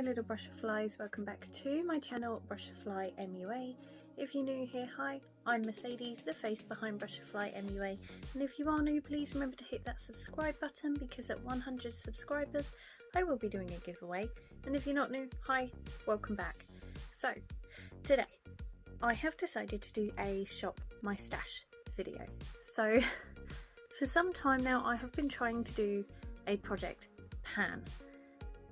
my little butterflies, welcome back to my channel Butterfly MUA. If you're new here, hi, I'm Mercedes, the face behind Butterfly MUA, and if you are new, please remember to hit that subscribe button because at 100 subscribers I will be doing a giveaway, and if you're not new, hi, welcome back. So today I have decided to do a shop my stash video. So for some time now I have been trying to do a project pan.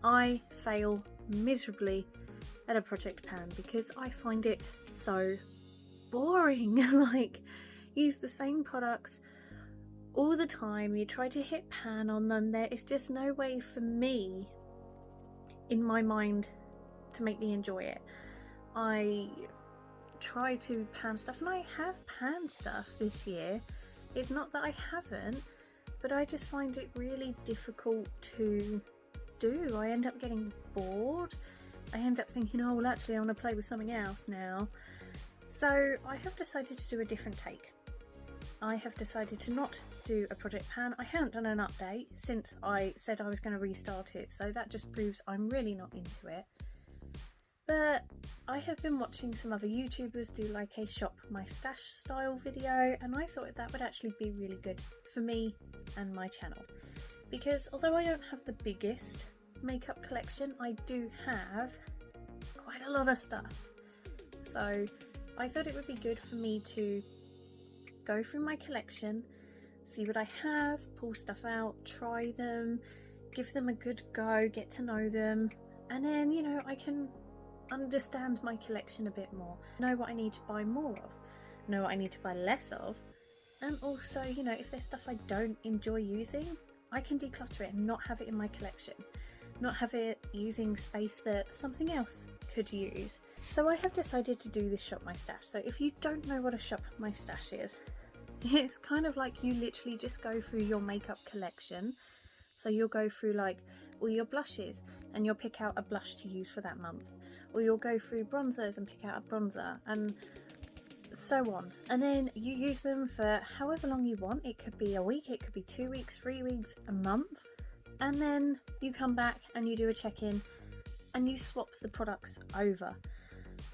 I fail miserably at a project pan because I find it so boring. Like, use the same products all the time, you try to hit pan on them, there is just no way for me in my mind to make me enjoy it. I try to pan stuff, and I have panned stuff this year, it's not that I haven't, but I just find it really difficult to do. I end up getting bored. I end up thinking, oh well, actually I want to play with something else now. So I have decided to do a different take. I have decided to not do a project pan. I haven't done an update since I said I was going to restart it, so that just proves I'm really not into it. But I have been watching some other YouTubers do like a shop my stash style video, and I thought that would actually be really good for me and my channel. Because although I don't have the biggest makeup collection, I do have quite a lot of stuff. So I thought it would be good for me to go through my collection, see what I have, pull stuff out, try them, give them a good go, get to know them, and then, you know, I can understand my collection a bit more, know what I need to buy more of, know what I need to buy less of, and also, you know, if there's stuff I don't enjoy using, I can declutter it and not have it in my collection, not have it using space that something else could use. So I have decided to do this shop my stash. So if you don't know what a shop my stash is, it's kind of like you literally just go through your makeup collection. So you'll go through like all your blushes and you'll pick out a blush to use for that month, or you'll go through bronzers and pick out a bronzer, and so on, and then you use them for however long you want. It could be a week, it could be 2 weeks, 3 weeks, a month, and then you come back and you do a check-in and you swap the products over.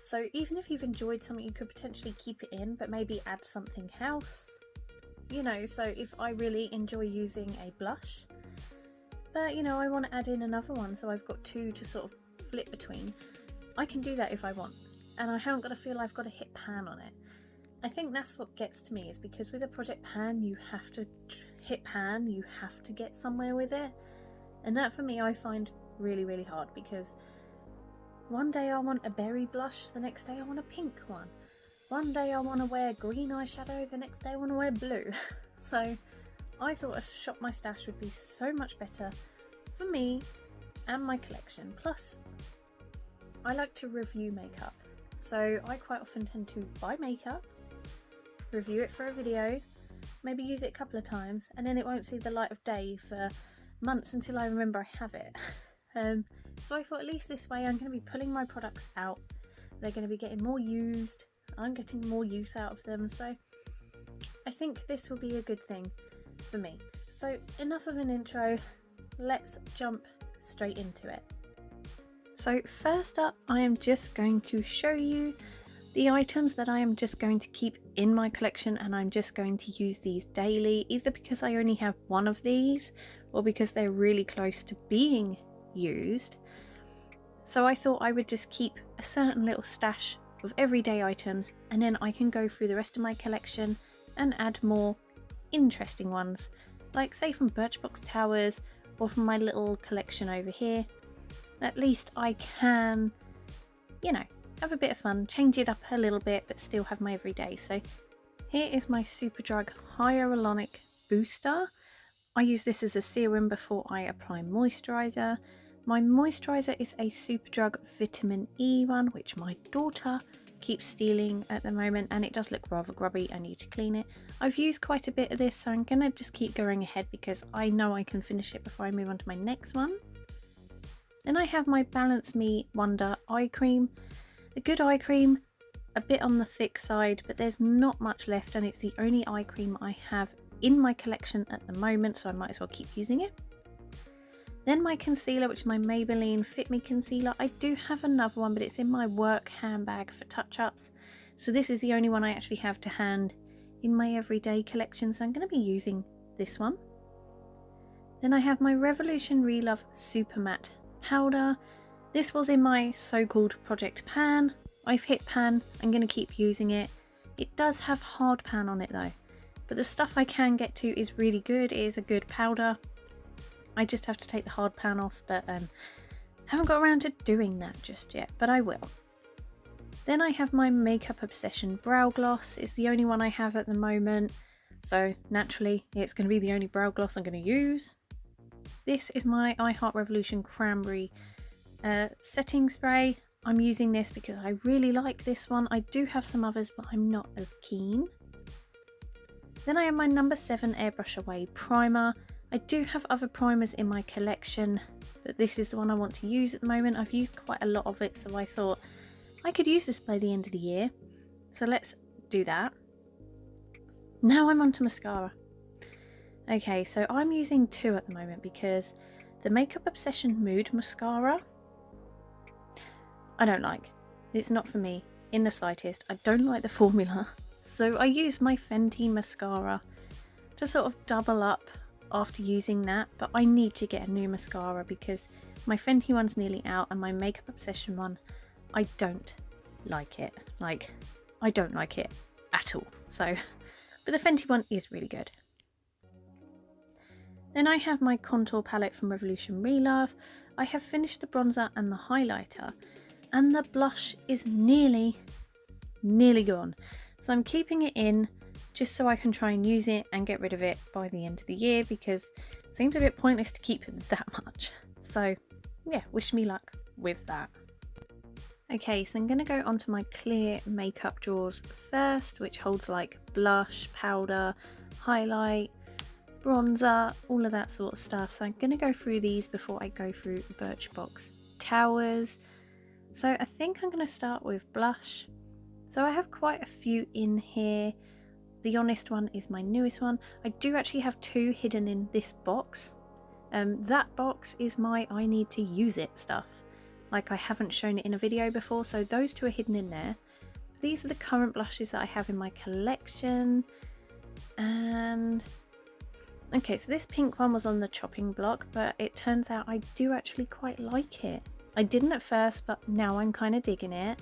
So even if you've enjoyed something, you could potentially keep it in but maybe add something else, you know. So if I really enjoy using a blush, but you know, I want to add in another one, so I've got two to sort of flip between, I can do that if I want, and I haven't got to feel I've got to hit pan on it. I think that's what gets to me, is because with a project pan you have to hit pan, you have to get somewhere with it, and that for me I find really hard, because one day I want a berry blush, the next day I want a pink one, one day I want to wear green eyeshadow, the next day I want to wear blue. So I thought a shop my stash would be so much better for me and my collection. Plus I like to review makeup, so I quite often tend to buy makeup, review it for a video, maybe use it a couple of times, and then it won't see the light of day for months until I remember I have it. So I thought at least this way I'm going to be pulling my products out, they're going to be getting more used, I'm getting more use out of them, so I think this will be a good thing for me. So enough of an intro, let's jump straight into it. So first up, I am just going to show you the items that I am just going to keep in my collection, and I'm just going to use these daily, either because I only have one of these or because they're really close to being used. So I thought I would just keep a certain little stash of everyday items, and then I can go through the rest of my collection and add more interesting ones, like say from Birchbox Towers or from my little collection over here. At least I can, you know, have a bit of fun, change it up a little bit, but still have my everyday. So here is my Superdrug Hyaluronic Booster. I use this as a serum before I apply moisturiser. My moisturiser is a Superdrug Vitamin E one, which my daughter keeps stealing at the moment, and it does look rather grubby. I need to clean it. I've used quite a bit of this, so I'm going to just keep going ahead because I know I can finish it before I move on to my next one. Then I have my Balance Me Wonder Eye Cream. A good eye cream, a bit on the thick side, but there's not much left, and it's the only eye cream I have in my collection at the moment, so I might as well keep using it. Then my concealer, which is my Maybelline Fit Me concealer. I do have another one, but it's in my work handbag for touch-ups. So this is the only one I actually have to hand in my everyday collection. So I'm going to be using this one. Then I have my Revolution Relove Super Matte Powder. This was in my so-called Project Pan. I've hit pan. I'm going to keep using it. It does have hard pan on it though. But the stuff I can get to is really good. It is a good powder. I just have to take the hard pan off, but haven't got around to doing that just yet, but I will. Then I have my Makeup Obsession Brow Gloss. It's the only one I have at the moment, so naturally it's going to be the only brow gloss I'm going to use. This is my I Heart Revolution Cranberry setting spray. I'm using this because I really like this one. I do have some others, but I'm not as keen. Then I have my number 7 Airbrush Away Primer. I do have other primers in my collection, but this is the one I want to use at the moment. I've used quite a lot of it, so I thought I could use this by the end of the year. So let's do that. Now I'm on to mascara. Okay, so I'm using 2 at the moment because the Makeup Obsession Mood Mascara, I don't like. It's not for me in the slightest. I don't like the formula. So I use my Fenty mascara to sort of double up after using that, but I need to get a new mascara because my Fenty one's nearly out and my Makeup Obsession one, I don't like it. Like, I don't like it at all. So, but the Fenty one is really good. Then I have my contour palette from Revolution Relove. I have finished the bronzer and the highlighter, and the blush is nearly gone. So I'm keeping it in just so I can try and use it and get rid of it by the end of the year, because it seems a bit pointless to keep it that much. So yeah, wish me luck with that. Okay, so I'm going to go onto my clear makeup drawers first, which holds like blush, powder, highlight, bronzer, all of that sort of stuff. So I'm going to go through these before I go through Birchbox Towers. So I think I'm going to start with blush. So I have quite a few in here. The Honest one is my newest one. I do actually have 2 hidden in this box. That box is my I need to use it stuff. Like, I haven't shown it in a video before, so those 2 are hidden in there. These are the current blushes that I have in my collection. And okay, so this pink one was on the chopping block, but it turns out I do actually quite like it. I didn't at first, but now I'm kind of digging it.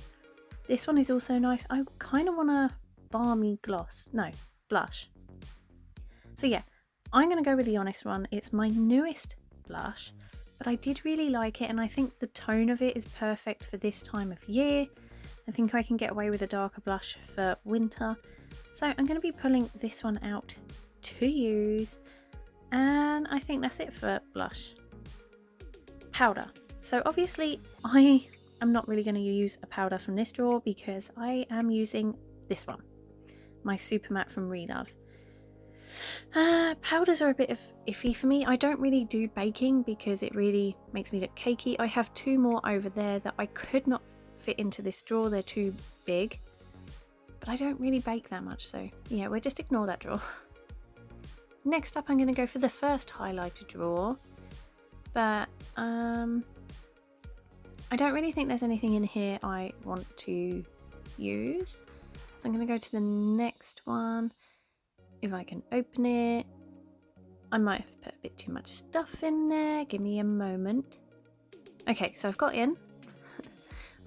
This one is also nice. I kind of want a balmy gloss. No, blush. So yeah, I'm going to go with the Honest one. It's my newest blush, but I did really like it, and I think the tone of it is perfect for this time of year. I think I can get away with a darker blush for winter. So I'm going to be pulling this one out to use, and I think that's it for blush. Powder. So obviously I'm not really going to use a powder from this drawer because I am using this one, my Super Matte from Relove. Powders are a bit of iffy for me. I don't really do baking because it really makes me look cakey. I have 2 more over there that I could not fit into this drawer. They're too big, but I don't really bake that much, so yeah, we'll just ignore that drawer. Next up, I'm going to go for the first highlighter drawer, but I don't really think there's anything in here I want to use. So I'm going to go to the next one. If I can open it. I might have put a bit too much stuff in there. Give me a moment. Okay, so I've got in.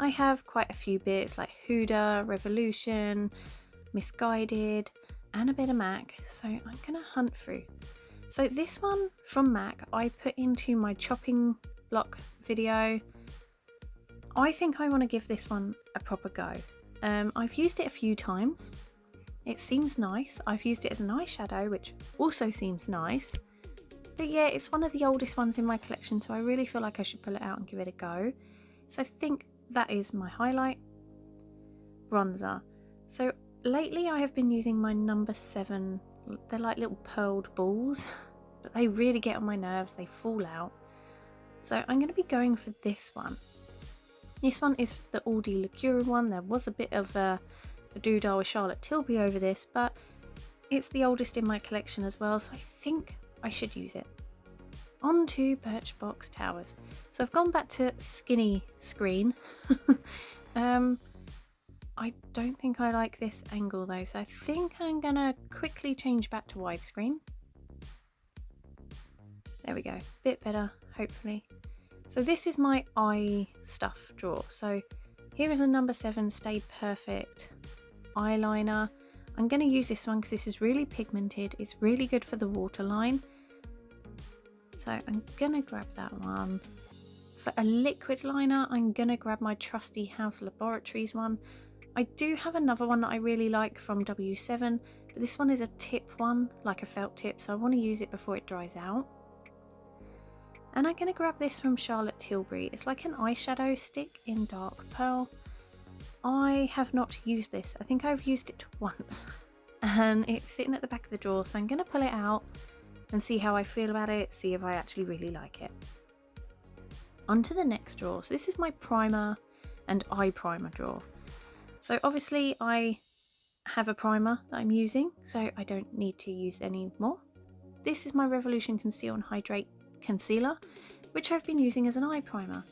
I have quite a few bits like Huda, Revolution, Misguided, and a bit of MAC. So I'm going to hunt through. So this one from MAC I put into my chopping block video. I think I want to give this one a proper go. I've used it a few times. It seems nice. I've used it as an eyeshadow, which also seems nice. But yeah, it's one of the oldest ones in my collection, so I really feel like I should pull it out and give it a go. So I think that is my highlight. Bronzer. So lately I have been using my number 7. They're like little pearled balls, but they really get on my nerves. They fall out. So I'm going to be going for this one. This one is the Aldi Liqueur one. There was a bit of a doodah with Charlotte Tilbury over this, but it's the oldest in my collection as well, so I think I should use it. On to Birchbox Towers. So I've gone back to skinny screen. I don't think I like this angle though, so I think I'm gonna quickly change back to widescreen. There we go, bit better, hopefully. So this is my eye stuff drawer. So here is a number 7 Stay Perfect eyeliner. I'm going to use this one because this is really pigmented. It's really good for the waterline. So I'm going to grab that one. For a liquid liner, I'm going to grab my trusty House Laboratories one. I do have another one that I really like from W7, but this one is a tip one, like a felt tip, so I want to use it before it dries out. And I'm going to grab this from Charlotte Tilbury. It's like an eyeshadow stick in dark pearl. I have not used this. I think I've used it once. And it's sitting at the back of the drawer, so I'm going to pull it out and see how I feel about it, see if I actually really like it. On to the next drawer. So this is my primer and eye primer drawer. So obviously I have a primer that I'm using, so I don't need to use any more. This is my Revolution Conceal and Hydrate concealer, which I've been using as an eye primer.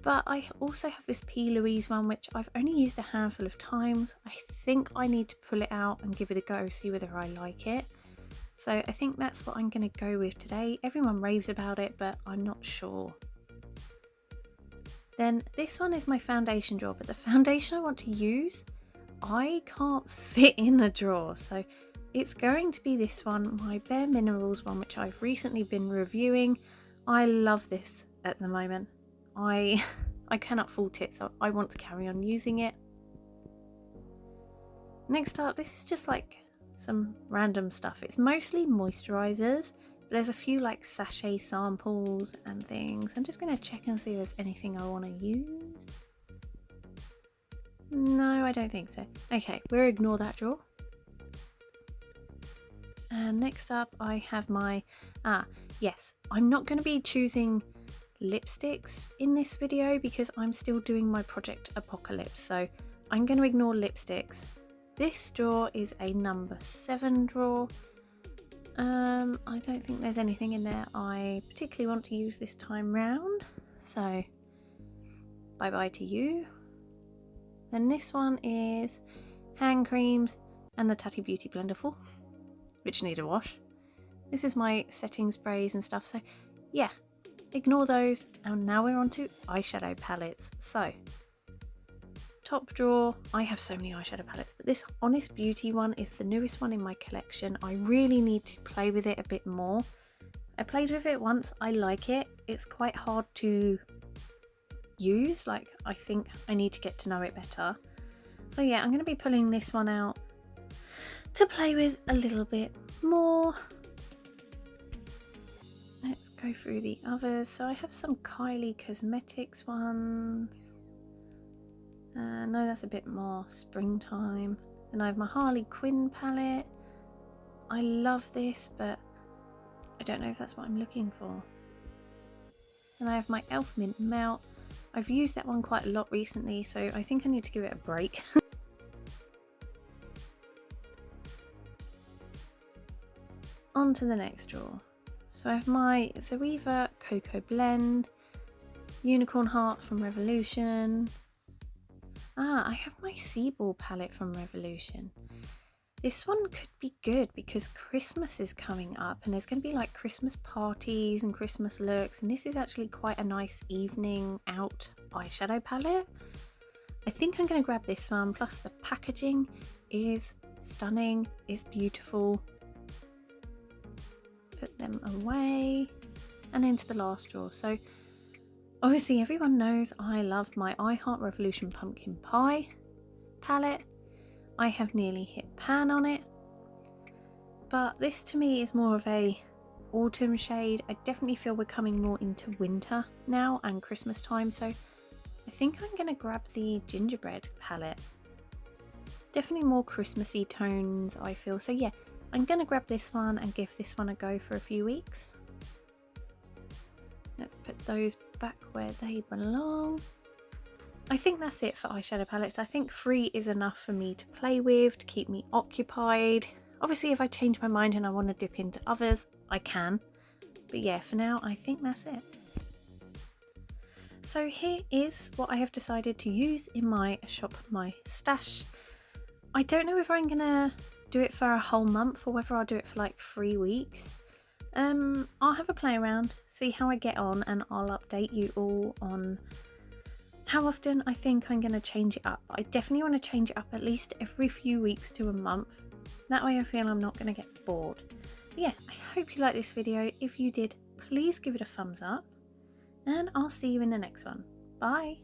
But I also have this P. Louise one, which I've only used a handful of times. I think I need to pull it out and give it a go, see whether I like it. So I think that's what I'm going to go with today. Everyone raves about it, but I'm not sure. Then this one is my foundation drawer, but the foundation I want to use, I can't fit in a drawer. So it's going to be this one, my Bare Minerals one, which I've recently been reviewing. I love this at the moment. I cannot fault it, so I want to carry on using it. Next up, this is just like some random stuff. It's mostly moisturizers. There's a few like sachet samples and things. I'm just going to check and see if there's anything I want to use. No, I don't think so. Okay, we'll ignore that drawer. And next up I have my, yes, I'm not going to be choosing lipsticks in this video because I'm still doing my Project Apocalypse, so I'm going to ignore lipsticks. This drawer is a number 7 drawer. I don't think there's anything in there I particularly want to use this time round, so bye bye to you. Then this one is hand creams and the Tati Beauty Blenderful, which needs a wash. This is my setting sprays and stuff, so yeah, ignore those. And now we're on to eyeshadow palettes. So top drawer, I have so many eyeshadow palettes, but this Honest Beauty one is the newest one in my collection. I really need to play with it a bit more. I played with it once, I like it. It's quite hard to use, like I think I need to get to know it better. So yeah, I'm going to be pulling this one out to play with a little bit more. Let's go through the others. So I have some Kylie Cosmetics ones. No, that's a bit more springtime. And I have my Harley Quinn palette. I love this, but I don't know if that's what I'm looking for. And I have my Elf Mint Melt. I've used that one quite a lot recently, so I think I need to give it a break. On to the next drawer. So I have my Zoeva Cocoa Blend, Unicorn Heart from Revolution. I have my Seaball palette from Revolution. This one could be good because Christmas is coming up and there's going to be like Christmas parties and Christmas looks, and this is actually quite a nice evening out eyeshadow palette. I think I'm going to grab this one, plus the packaging is stunning, is beautiful. Put them away and into the last drawer. So obviously everyone knows I love my I Heart Revolution Pumpkin Pie palette. I have nearly hit pan on it, but this to me is more of a autumn shade. I definitely feel we're coming more into winter now and Christmas time, so I think I'm going to grab the Gingerbread palette. Definitely more Christmassy tones, I feel. So yeah, I'm going to grab this one and give this one a go for a few weeks. Let's put those back where they belong. I think that's it for eyeshadow palettes. I think 3 is enough for me to play with, to keep me occupied. Obviously if I change my mind and I want to dip into others, I can. But yeah, for now I think that's it. So here is what I have decided to use in my shop, my stash. I don't know if I'm gonna do it for a whole month or whether I'll do it for like 3 weeks. I'll have a play around, see how I get on, and I'll update you all on how often I think I'm going to change it up. I definitely want to change it up at least every few weeks to a month. That way I feel I'm not going to get bored. But yeah, I hope you liked this video. If you did, please give it a thumbs up, and I'll see you in the next one. Bye!